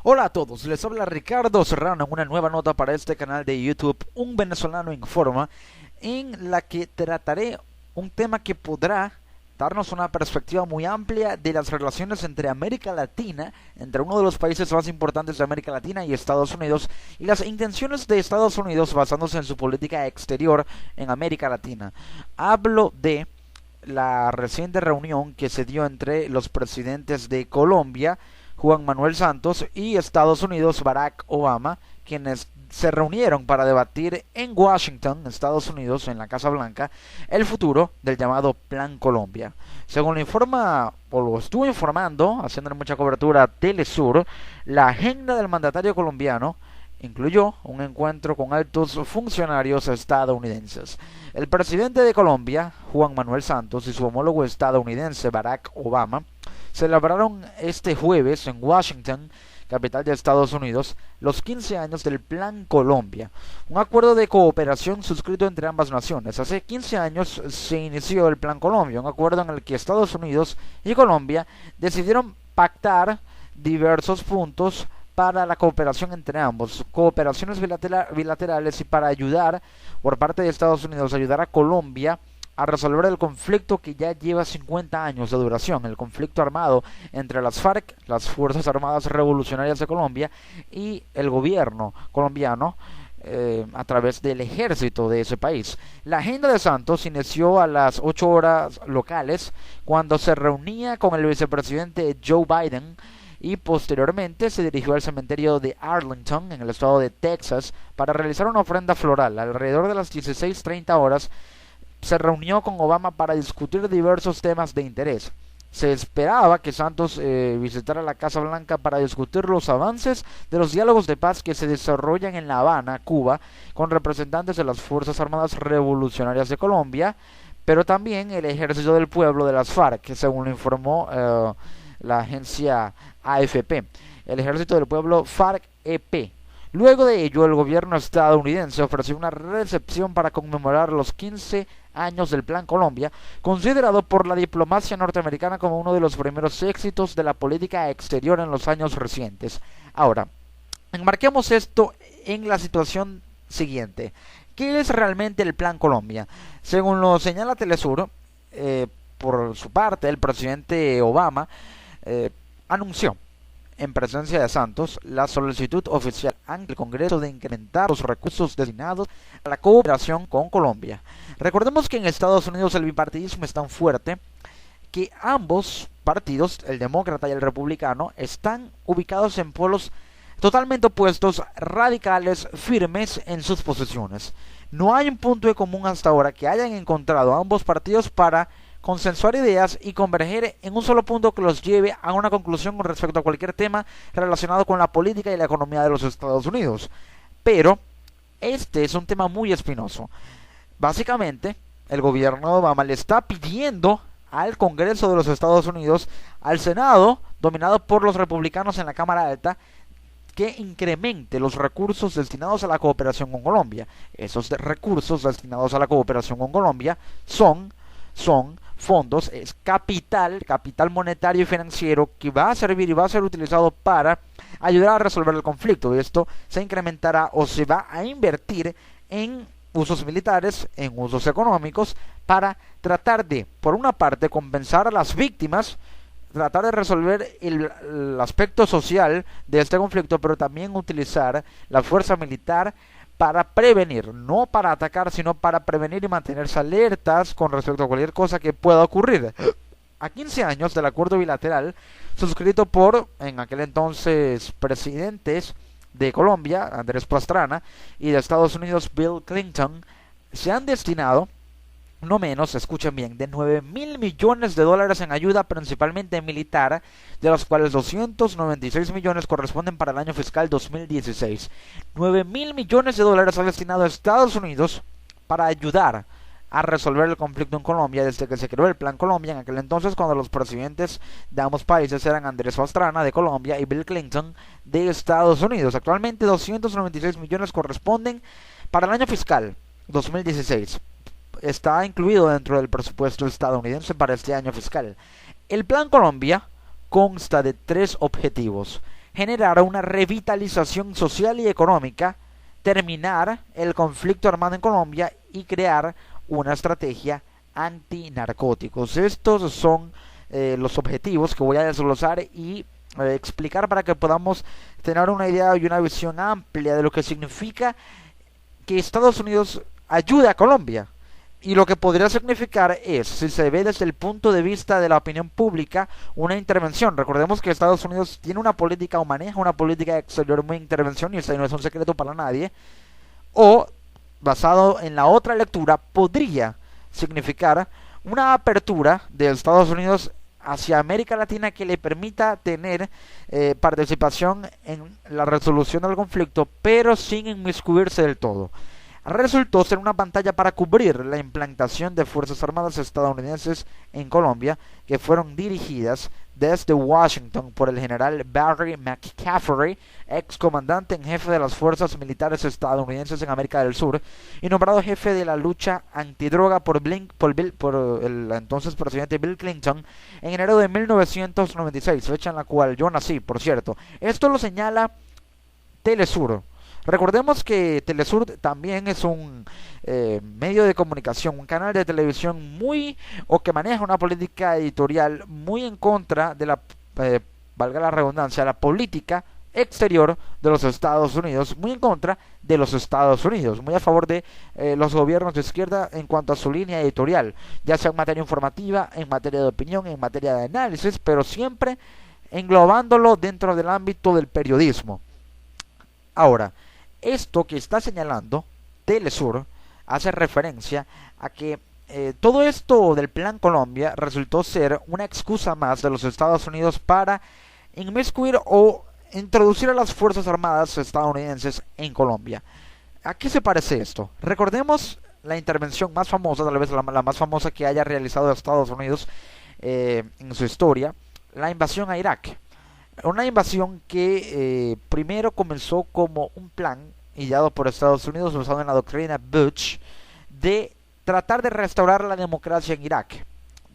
Hola a todos, les habla Ricardo Serrano en una nueva nota para este canal de YouTube, Un Venezolano Informa, en la que trataré un tema que podrá darnos una perspectiva muy amplia de las relaciones entre América Latina, entre uno de los países más importantes de América Latina y Estados Unidos, y las intenciones de Estados Unidos basándose en su política exterior en América Latina. Hablo de la reciente reunión que se dio entre los presidentes de Colombia, Juan Manuel Santos, y Estados Unidos, Barack Obama, quienes se reunieron para debatir en Washington, Estados Unidos, en la Casa Blanca, el futuro del llamado Plan Colombia. Según lo informa, o lo estuvo informando, haciendo mucha cobertura Telesur, la agenda del mandatario colombiano incluyó un encuentro con altos funcionarios estadounidenses. El presidente de Colombia, Juan Manuel Santos, y su homólogo estadounidense, Barack Obama, celebraron este jueves en Washington, capital de Estados Unidos, los 15 años del Plan Colombia, un acuerdo de cooperación suscrito entre ambas naciones. Hace 15 años se inició el Plan Colombia, un acuerdo en el que Estados Unidos y Colombia decidieron pactar diversos puntos para la cooperación entre ambos, cooperaciones bilaterales, y para ayudar, por parte de Estados Unidos, ayudar a Colombia a resolver el conflicto que ya lleva 50 años de duración, el conflicto armado entre las FARC, las Fuerzas Armadas Revolucionarias de Colombia, y el gobierno colombiano, a través del ejército de ese país. La agenda de Santos inició a las 8 horas locales, cuando se reunía con el vicepresidente Joe Biden, y posteriormente se dirigió al cementerio de Arlington, en el estado de Texas, para realizar una ofrenda floral. Alrededor de las 16:30 horas, se reunió con Obama para discutir diversos temas de interés. Se esperaba que Santos visitara la Casa Blanca para discutir los avances de los diálogos de paz que se desarrollan en La Habana, Cuba, con representantes de las Fuerzas Armadas Revolucionarias de Colombia, pero también el Ejército del Pueblo de las FARC, según lo informó la agencia AFP, el Ejército del Pueblo FARC-EP. Luego de ello, el gobierno estadounidense ofreció una recepción para conmemorar los 15 años del Plan Colombia, considerado por la diplomacia norteamericana como uno de los primeros éxitos de la política exterior en los años recientes. Ahora, enmarquemos esto en la situación siguiente. ¿Qué es realmente el Plan Colombia? Según lo señala Telesur, por su parte, el presidente Obama anunció en presencia de Santos la solicitud oficial ante el Congreso de incrementar los recursos destinados a la cooperación con Colombia. Recordemos que en Estados Unidos el bipartidismo es tan fuerte que ambos partidos, el demócrata y el republicano, están ubicados en polos totalmente opuestos, radicales, firmes en sus posiciones. No hay un punto de común hasta ahora que hayan encontrado ambos partidos para consensuar ideas y converger en un solo punto que los lleve a una conclusión con respecto a cualquier tema relacionado con la política y la economía de los Estados Unidos. Pero este es un tema muy espinoso. Básicamente, el gobierno de Obama le está pidiendo al Congreso de los Estados Unidos, al Senado, dominado por los republicanos en la Cámara Alta, que incremente los recursos destinados a la cooperación con Colombia. Esos recursos destinados a la cooperación con Colombia son fondos, es capital monetario y financiero que va a servir y va a ser utilizado para ayudar a resolver el conflicto. Esto se incrementará o se va a invertir en usos militares, en usos económicos, para tratar de, por una parte, compensar a las víctimas, tratar de resolver el aspecto social de este conflicto, pero también utilizar la fuerza militar para prevenir, no para atacar, sino para prevenir y mantenerse alertas con respecto a cualquier cosa que pueda ocurrir. A 15 años del acuerdo bilateral suscrito por, en aquel entonces, presidentes de Colombia, Andrés Pastrana, y de Estados Unidos, Bill Clinton, se han destinado no menos, escuchen bien, de 9.000 millones de dólares en ayuda principalmente militar, de los cuales 296 millones corresponden para el año fiscal 2016. 9.000 millones de dólares ha destinado a Estados Unidos para ayudar a resolver el conflicto en Colombia desde que se creó el Plan Colombia, en aquel entonces cuando los presidentes de ambos países eran Andrés Pastrana de Colombia y Bill Clinton de Estados Unidos. Actualmente 296 millones corresponden para el año fiscal 2016. Está incluido dentro del presupuesto estadounidense para este año fiscal. El Plan Colombia consta de 3 objetivos: generar una revitalización social y económica, terminar el conflicto armado en Colombia y crear una estrategia antinarcóticos. Estos son los objetivos que voy a desglosar y explicar para que podamos tener una idea y una visión amplia de lo que significa que Estados Unidos ayude a Colombia. Y lo que podría significar es, si se ve desde el punto de vista de la opinión pública, una intervención. Recordemos que Estados Unidos tiene una política o maneja una política exterior muy intervencionista y no es un secreto para nadie. O, basado en la otra lectura, podría significar una apertura de Estados Unidos hacia América Latina que le permita tener participación en la resolución del conflicto, pero sin inmiscuirse del todo. Resultó ser una pantalla para cubrir la implantación de Fuerzas Armadas estadounidenses en Colombia, que fueron dirigidas desde Washington por el general Barry McCaffrey, ex comandante en jefe de las Fuerzas Militares estadounidenses en América del Sur, y nombrado jefe de la lucha antidroga por el entonces presidente Bill Clinton en enero de 1996, fecha en la cual yo nací, por cierto. Esto lo señala Telesur. Recordemos que Telesur también es un medio de comunicación, un canal de televisión que maneja una política editorial muy en contra de valga la redundancia, la política exterior de los Estados Unidos, muy en contra de los Estados Unidos, muy a favor de los gobiernos de izquierda en cuanto a su línea editorial, ya sea en materia informativa, en materia de opinión, en materia de análisis, pero siempre englobándolo dentro del ámbito del periodismo. Ahora, esto que está señalando Telesur hace referencia a que todo esto del Plan Colombia resultó ser una excusa más de los Estados Unidos para inmiscuir o introducir a las Fuerzas Armadas estadounidenses en Colombia. ¿A qué se parece esto? Recordemos la intervención más famosa, tal vez la más famosa que haya realizado Estados Unidos en su historia, la invasión a Irak. Una invasión que primero comenzó como un plan ideado por Estados Unidos, basado en la doctrina Bush, de tratar de restaurar la democracia en Irak,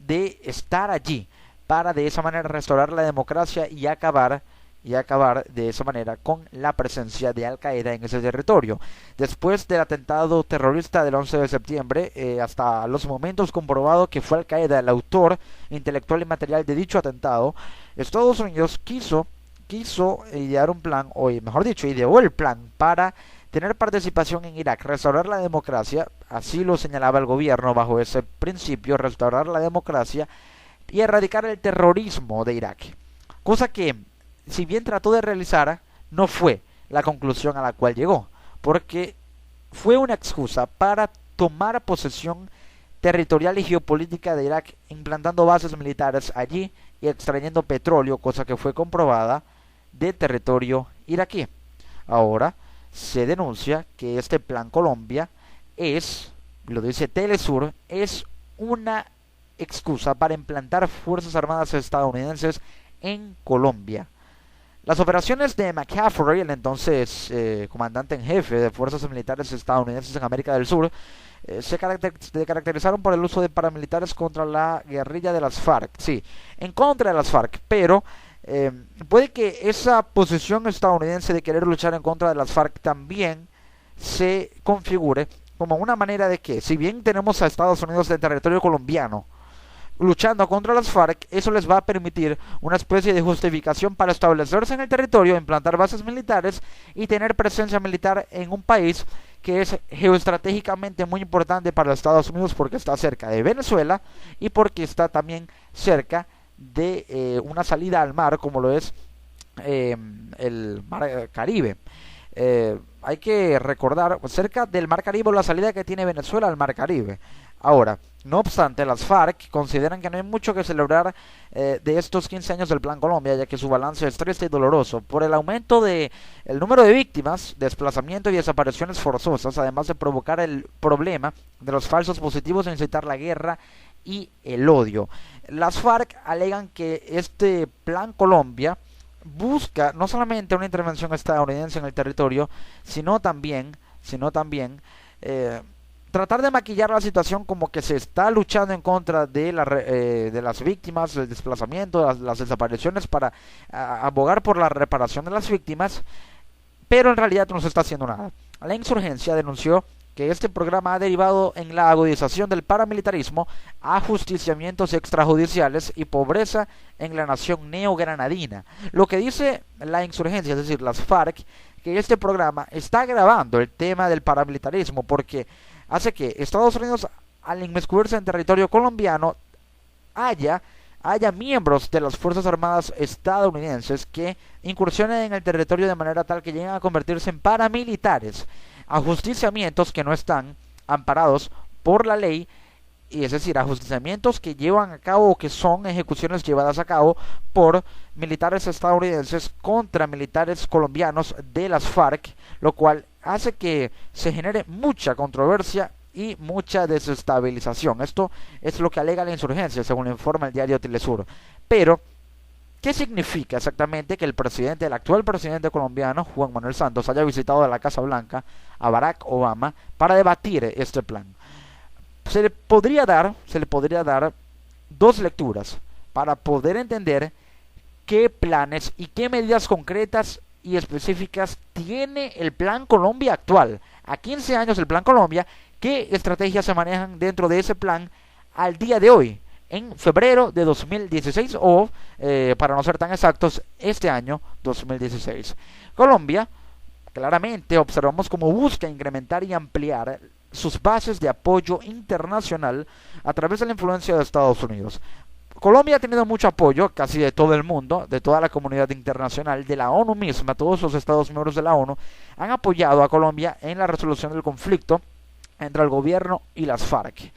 de estar allí para de esa manera restaurar la democracia y acabar de esa manera con la presencia de Al Qaeda en ese territorio. Después del atentado terrorista del 11 de septiembre, hasta los momentos comprobado que fue Al Qaeda el autor intelectual y material de dicho atentado, Estados Unidos quiso idear un plan, o mejor dicho, ideó el plan para tener participación en Irak, restaurar la democracia, así lo señalaba el gobierno bajo ese principio, restaurar la democracia y erradicar el terrorismo de Irak. Cosa que, si bien trató de realizar, no fue la conclusión a la cual llegó, porque fue una excusa para tomar posesión territorial y geopolítica de Irak, implantando bases militares allí y extrayendo petróleo, cosa que fue comprobada de territorio iraquí. Ahora se denuncia que este Plan Colombia es, lo dice Telesur, es una excusa para implantar fuerzas armadas estadounidenses en Colombia. Las operaciones de McCaffrey, el entonces comandante en jefe de fuerzas militares estadounidenses en América del Sur, se caracterizaron por el uso de paramilitares contra la guerrilla de las FARC, sí, en contra de las FARC, pero puede que esa posición estadounidense de querer luchar en contra de las FARC también se configure como una manera de que, si bien tenemos a Estados Unidos en territorio colombiano luchando contra las FARC, eso les va a permitir una especie de justificación para establecerse en el territorio, implantar bases militares y tener presencia militar en un país que es geoestratégicamente muy importante para Estados Unidos porque está cerca de Venezuela y porque está también cerca de una salida al mar como lo es el Mar Caribe. Hay que recordar, cerca del Mar Caribe, la salida que tiene Venezuela al Mar Caribe. Ahora, no obstante, las FARC consideran que no hay mucho que celebrar de estos 15 años del Plan Colombia, ya que su balance es triste y doloroso por el aumento de el número de víctimas, desplazamiento y desapariciones forzosas, además de provocar el problema de los falsos positivos e incitar la guerra y el odio. Las FARC alegan que este Plan Colombia busca no solamente una intervención estadounidense en el territorio, sino también tratar de maquillar la situación como que se está luchando en contra de las víctimas, el desplazamiento, las desapariciones para abogar por la reparación de las víctimas, pero en realidad no se está haciendo nada. La insurgencia denunció que este programa ha derivado en la agudización del paramilitarismo, ajusticiamientos extrajudiciales y pobreza en la nación neogranadina. Lo que dice la insurgencia, es decir, las FARC, que este programa está agravando el tema del paramilitarismo porque hace que Estados Unidos, al inmiscuirse en territorio colombiano, haya miembros de las Fuerzas Armadas estadounidenses que incursionen en el territorio de manera tal que lleguen a convertirse en paramilitares, ajusticiamientos que no están amparados por la ley, y es decir, ajusticiamientos que llevan a cabo o que son ejecuciones llevadas a cabo por militares estadounidenses contra militares colombianos de las FARC, lo cual hace que se genere mucha controversia y mucha desestabilización. Esto es lo que alega la insurgencia, según informa el diario Telesur. Pero, ¿qué significa exactamente que el actual presidente colombiano, Juan Manuel Santos, haya visitado la Casa Blanca a Barack Obama para debatir este plan? Se le podría dar dos lecturas para poder entender qué planes y qué medidas concretas y específicas tiene el Plan Colombia actual. A 15 años del Plan Colombia, ¿qué estrategias se manejan dentro de ese plan al día de hoy? En febrero de 2016 o, para no ser tan exactos, este año 2016. Colombia, claramente observamos cómo busca incrementar y ampliar sus bases de apoyo internacional a través de la influencia de Estados Unidos. Colombia ha tenido mucho apoyo, casi de todo el mundo, de toda la comunidad internacional, de la ONU misma. Todos los Estados miembros de la ONU han apoyado a Colombia en la resolución del conflicto entre el gobierno y las FARC.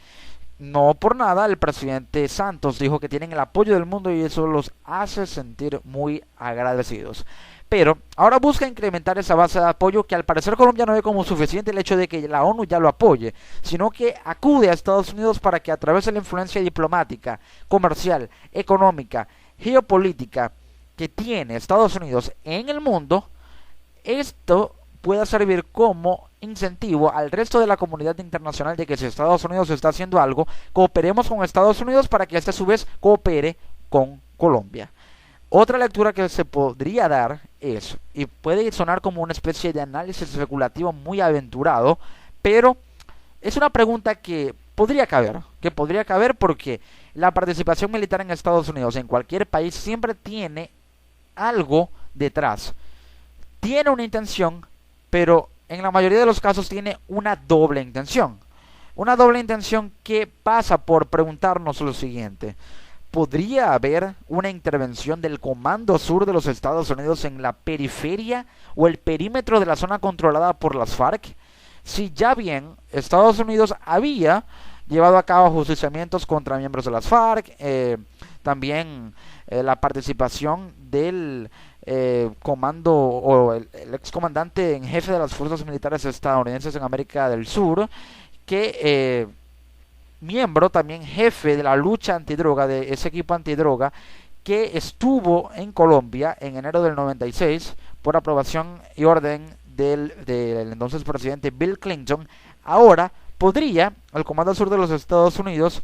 No por nada el presidente Santos dijo que tienen el apoyo del mundo y eso los hace sentir muy agradecidos. Pero ahora busca incrementar esa base de apoyo que al parecer Colombia no ve como suficiente el hecho de que la ONU ya lo apoye, sino que acude a Estados Unidos para que a través de la influencia diplomática, comercial, económica, geopolítica que tiene Estados Unidos en el mundo, esto pueda servir como incentivo al resto de la comunidad internacional de que si Estados Unidos está haciendo algo, cooperemos con Estados Unidos para que este a su vez coopere con Colombia. Otra lectura que se podría dar es, y puede sonar como una especie de análisis especulativo muy aventurado, pero es una pregunta que podría caber porque la participación militar en Estados Unidos en cualquier país siempre tiene algo detrás. Tiene una intención, pero en la mayoría de los casos tiene una doble intención. Una doble intención que pasa por preguntarnos lo siguiente: ¿podría haber una intervención del Comando Sur de los Estados Unidos en la periferia o el perímetro de la zona controlada por las FARC? Si ya bien Estados Unidos había llevado a cabo ajusticiamientos contra miembros de las FARC, también la participación del comando o el excomandante en jefe de las fuerzas militares estadounidenses en América del Sur, que miembro también jefe de la lucha antidroga, de ese equipo antidroga, que estuvo en Colombia en enero del 96 por aprobación y orden del entonces presidente Bill Clinton. Ahora podría el Comando Sur de los Estados Unidos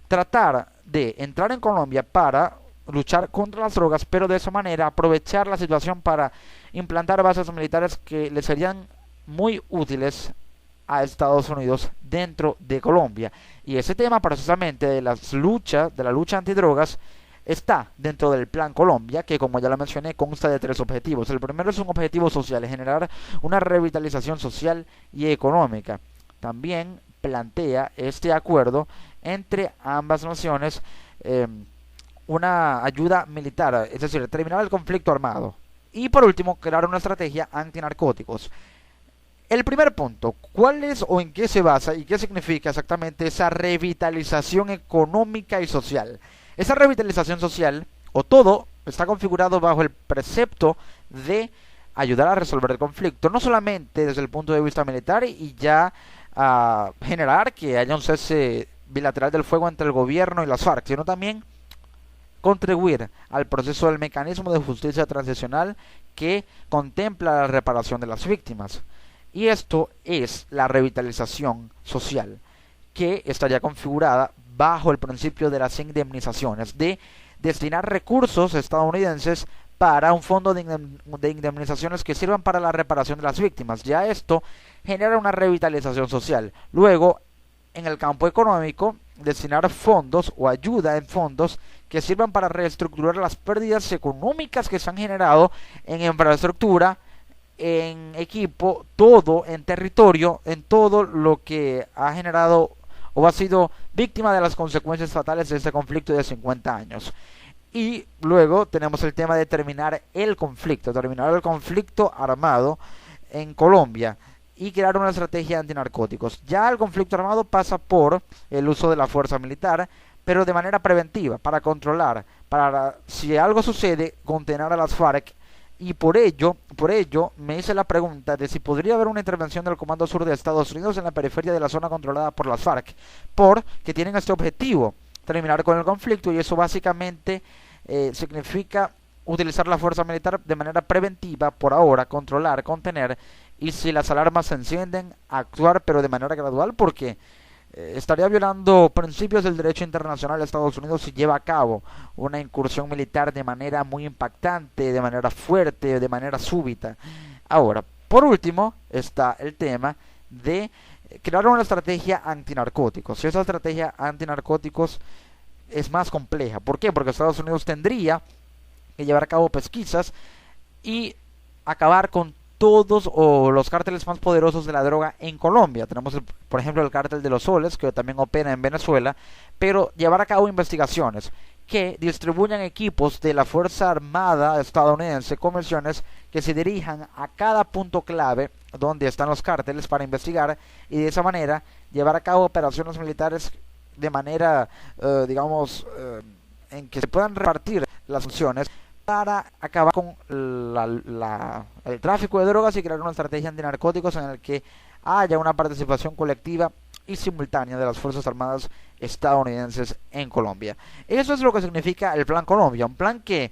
tratar de entrar en Colombia para luchar contra las drogas, pero de esa manera aprovechar la situación para implantar bases militares que le serían muy útiles a Estados Unidos dentro de Colombia. Y ese tema precisamente de la lucha antidrogas está dentro del Plan Colombia, que como ya lo mencioné consta de 3 objetivos. El primero es un objetivo social, generar una revitalización social y económica. También plantea este acuerdo entre ambas naciones una ayuda militar, es decir, terminar el conflicto armado. Y por último, crear una estrategia antinarcóticos. El primer punto, ¿cuál es o en qué se basa y qué significa exactamente esa revitalización económica y social? Esa revitalización social, o todo, está configurado bajo el precepto de ayudar a resolver el conflicto, no solamente desde el punto de vista militar y ya a generar que haya un cese bilateral del fuego entre el gobierno y las FARC, sino también contribuir al proceso del mecanismo de justicia transicional que contempla la reparación de las víctimas. Y esto es la revitalización social, que estaría configurada bajo el principio de las indemnizaciones, de destinar recursos estadounidenses para un fondo de indemnizaciones que sirvan para la reparación de las víctimas. Ya esto genera una revitalización social. Luego, en el campo económico, destinar fondos o ayuda en fondos que sirvan para reestructurar las pérdidas económicas que se han generado en infraestructura, en equipo, todo en territorio, en todo lo que ha generado o ha sido víctima de las consecuencias fatales de este conflicto de 50 años. Y luego tenemos el tema de terminar el conflicto armado en Colombia y crear una estrategia antinarcóticos. Ya el conflicto armado pasa por el uso de la fuerza militar, pero de manera preventiva, para controlar, para si algo sucede, contener a las FARC. Y por ello me hice la pregunta de si podría haber una intervención del Comando Sur de Estados Unidos en la periferia de la zona controlada por las FARC, porque tienen este objetivo, terminar con el conflicto, y eso básicamente significa utilizar la fuerza militar de manera preventiva, por ahora, controlar, contener, y si las alarmas se encienden, actuar, pero de manera gradual, porque estaría violando principios del derecho internacional de Estados Unidos si lleva a cabo una incursión militar de manera muy impactante, de manera fuerte, de manera súbita. Ahora, por último, está el tema de crear una estrategia antinarcóticos. Y esa estrategia antinarcóticos es más compleja. ¿Por qué? Porque Estados Unidos tendría que llevar a cabo pesquisas y acabar con todos los cárteles más poderosos de la droga en Colombia. Tenemos, por ejemplo, el cártel de los Soles, que también opera en Venezuela, pero llevar a cabo investigaciones que distribuyan equipos de la Fuerza Armada estadounidense con misiones que se dirijan a cada punto clave donde están los cárteles para investigar, y de esa manera llevar a cabo operaciones militares de manera, en que se puedan repartir las funciones para acabar con el tráfico de drogas y crear una estrategia antinarcóticos en la que haya una participación colectiva y simultánea de las Fuerzas Armadas estadounidenses en Colombia. Eso es lo que significa el Plan Colombia, un plan que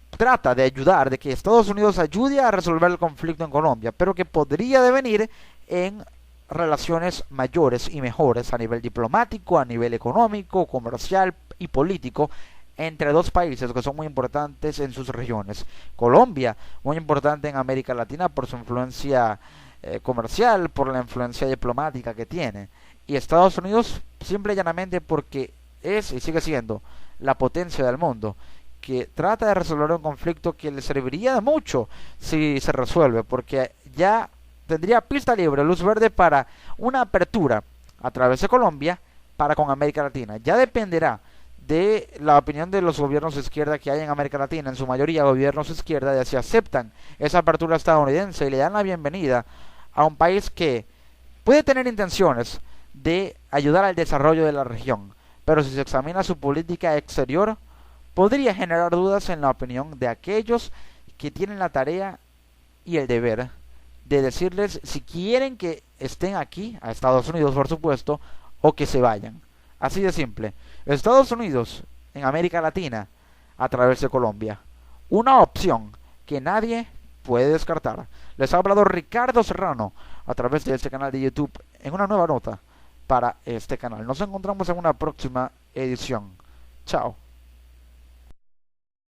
trata de ayudar, de que Estados Unidos ayude a resolver el conflicto en Colombia, pero que podría devenir en relaciones mayores y mejores a nivel diplomático, a nivel económico, comercial y político entre dos países que son muy importantes en sus regiones. Colombia, muy importante en América Latina por su influencia comercial, por la influencia diplomática que tiene. Y Estados Unidos, simple y llanamente porque es y sigue siendo la potencia del mundo, que trata de resolver un conflicto que le serviría de mucho si se resuelve, porque ya tendría pista libre, luz verde para una apertura a través de Colombia para con América Latina. Ya dependerá de la opinión de los gobiernos de izquierda que hay en América Latina, en su mayoría gobiernos de izquierda, de si aceptan esa apertura estadounidense y le dan la bienvenida a un país que puede tener intenciones de ayudar al desarrollo de la región, pero si se examina su política exterior, podría generar dudas en la opinión de aquellos que tienen la tarea y el deber de decirles si quieren que estén aquí, a Estados Unidos por supuesto, o que se vayan. Así de simple. Estados Unidos en América Latina a través de Colombia. Una opción que nadie puede descartar. Les ha hablado Ricardo Serrano a través de este canal de YouTube en una nueva nota para este canal. Nos encontramos en una próxima edición. Chao.